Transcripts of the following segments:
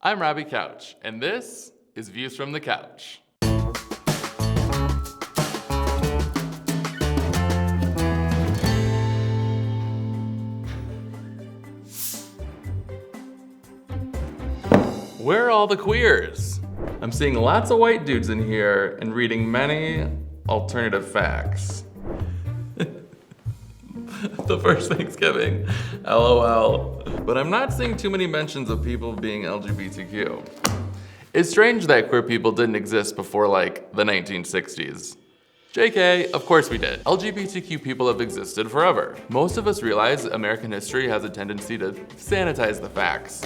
I'm Robbie Couch, and this is Views from the Couch. Where are all the queers? I'm seeing lots of white dudes in here and reading many alternative facts. The first Thanksgiving, LOL. But I'm not seeing too many mentions of people being LGBTQ. It's strange that queer people didn't exist before like the 1960s. JK, of course we did. LGBTQ people have existed forever. Most of us realize American history has a tendency to sanitize the facts.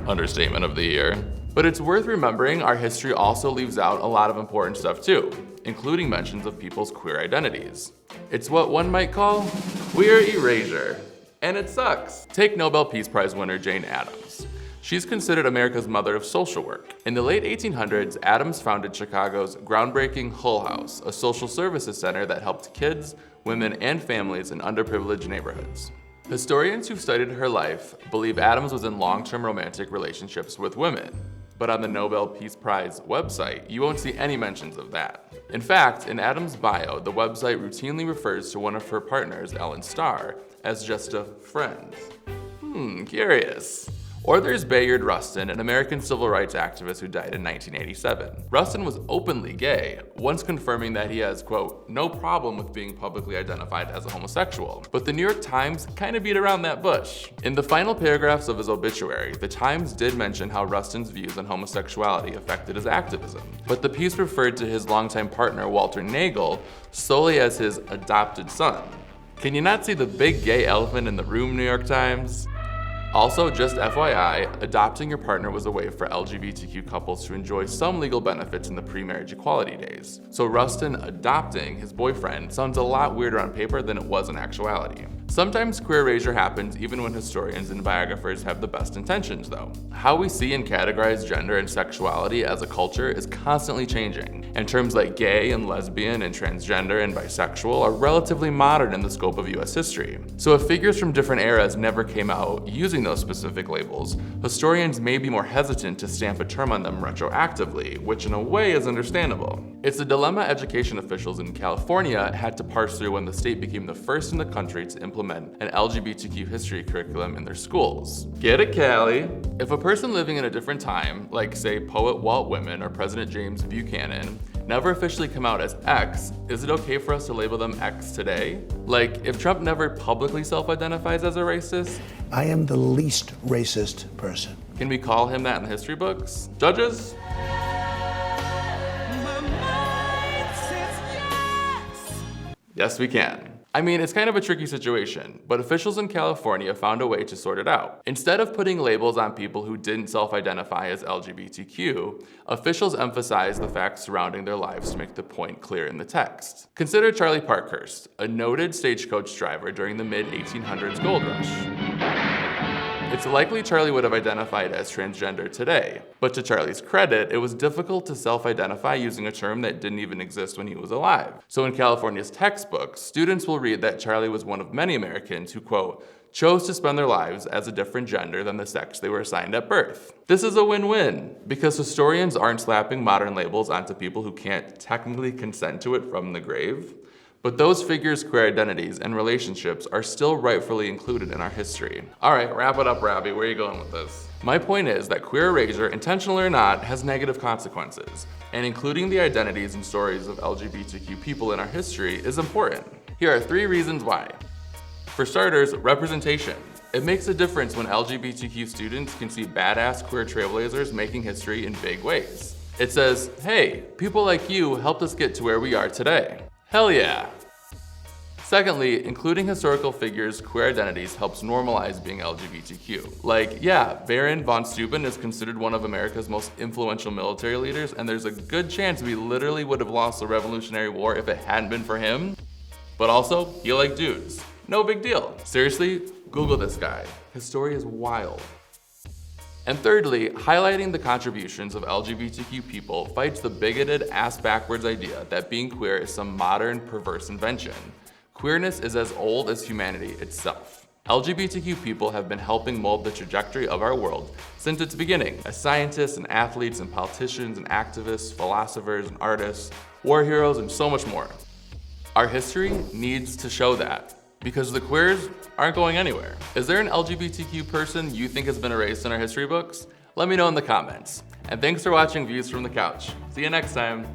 Understatement of the year. But it's worth remembering our history also leaves out a lot of important stuff too, including mentions of people's queer identities. It's what one might call queer erasure. And it sucks. Take Nobel Peace Prize winner Jane Addams. She's considered America's mother of social work. In the late 1800s, Addams founded Chicago's groundbreaking Hull House, a social services center that helped kids, women, and families in underprivileged neighborhoods. Historians who've studied her life believe Addams was in long-term romantic relationships with women. But on the Nobel Peace Prize website, you won't see any mentions of that. In fact, in Addams' bio, the website routinely refers to one of her partners, Ellen Starr, as just a friend. Curious. Or there's Bayard Rustin, an American civil rights activist who died in 1987. Rustin was openly gay, once confirming that he has, quote, no problem with being publicly identified as a homosexual. But the New York Times kind of beat around that bush. In the final paragraphs of his obituary, the Times did mention how Rustin's views on homosexuality affected his activism. But the piece referred to his longtime partner, Walter Nagel, solely as his adopted son. Can you not see the big gay elephant in the room, New York Times? Also, just FYI, adopting your partner was a way for LGBTQ couples to enjoy some legal benefits in the pre-marriage equality days. So Rustin adopting his boyfriend sounds a lot weirder on paper than it was in actuality. Sometimes queer erasure happens even when historians and biographers have the best intentions, though. How we see and categorize gender and sexuality as a culture is constantly changing, and terms like gay and lesbian and transgender and bisexual are relatively modern in the scope of US history. So if figures from different eras never came out using those specific labels, historians may be more hesitant to stamp a term on them retroactively, which in a way is understandable. It's a dilemma education officials in California had to parse through when the state became the first in the country to implement an LGBTQ history curriculum in their schools. Get it, Cali? If a person living in a different time, like say poet Walt Whitman or President James Buchanan, never officially come out as X, is it okay for us to label them X today? Like, if Trump never publicly self-identifies as a racist? I am the least racist person. Can we call him that in the history books? Judges? Yes, we can. I mean, it's kind of a tricky situation, but officials in California found a way to sort it out. Instead of putting labels on people who didn't self-identify as LGBTQ, officials emphasized the facts surrounding their lives to make the point clear in the text. Consider Charlie Parkhurst, a noted stagecoach driver during the mid-1800s gold rush. It's likely Charlie would have identified as transgender today, but to Charlie's credit, it was difficult to self-identify using a term that didn't even exist when he was alive. So in California's textbooks, students will read that Charlie was one of many Americans who, quote, chose to spend their lives as a different gender than the sex they were assigned at birth. This is a win-win, because historians aren't slapping modern labels onto people who can't technically consent to it from the grave. But those figures' queer identities and relationships are still rightfully included in our history. All right, wrap it up, Robbie. Where are you going with this? My point is that queer erasure, intentional or not, has negative consequences, and including the identities and stories of LGBTQ people in our history is important. Here are 3 reasons why. For starters, representation. It makes a difference when LGBTQ students can see badass queer trailblazers making history in big ways. It says, hey, people like you helped us get to where we are today. Hell yeah. Secondly, including historical figures' queer identities helps normalize being LGBTQ. Like, yeah, Baron von Steuben is considered one of America's most influential military leaders, and there's a good chance we literally would have lost the Revolutionary War if it hadn't been for him. But also, he liked dudes. No big deal. Seriously, Google this guy. His story is wild. And thirdly, highlighting the contributions of LGBTQ people fights the bigoted, ass-backwards idea that being queer is some modern, perverse invention. Queerness is as old as humanity itself. LGBTQ people have been helping mold the trajectory of our world since its beginning, as scientists and athletes and politicians and activists, philosophers and artists, war heroes, and so much more. Our history needs to show that, because the queers aren't going anywhere. Is there an LGBTQ person you think has been erased in our history books? Let me know in the comments. And thanks for watching Views from the Couch. See you next time.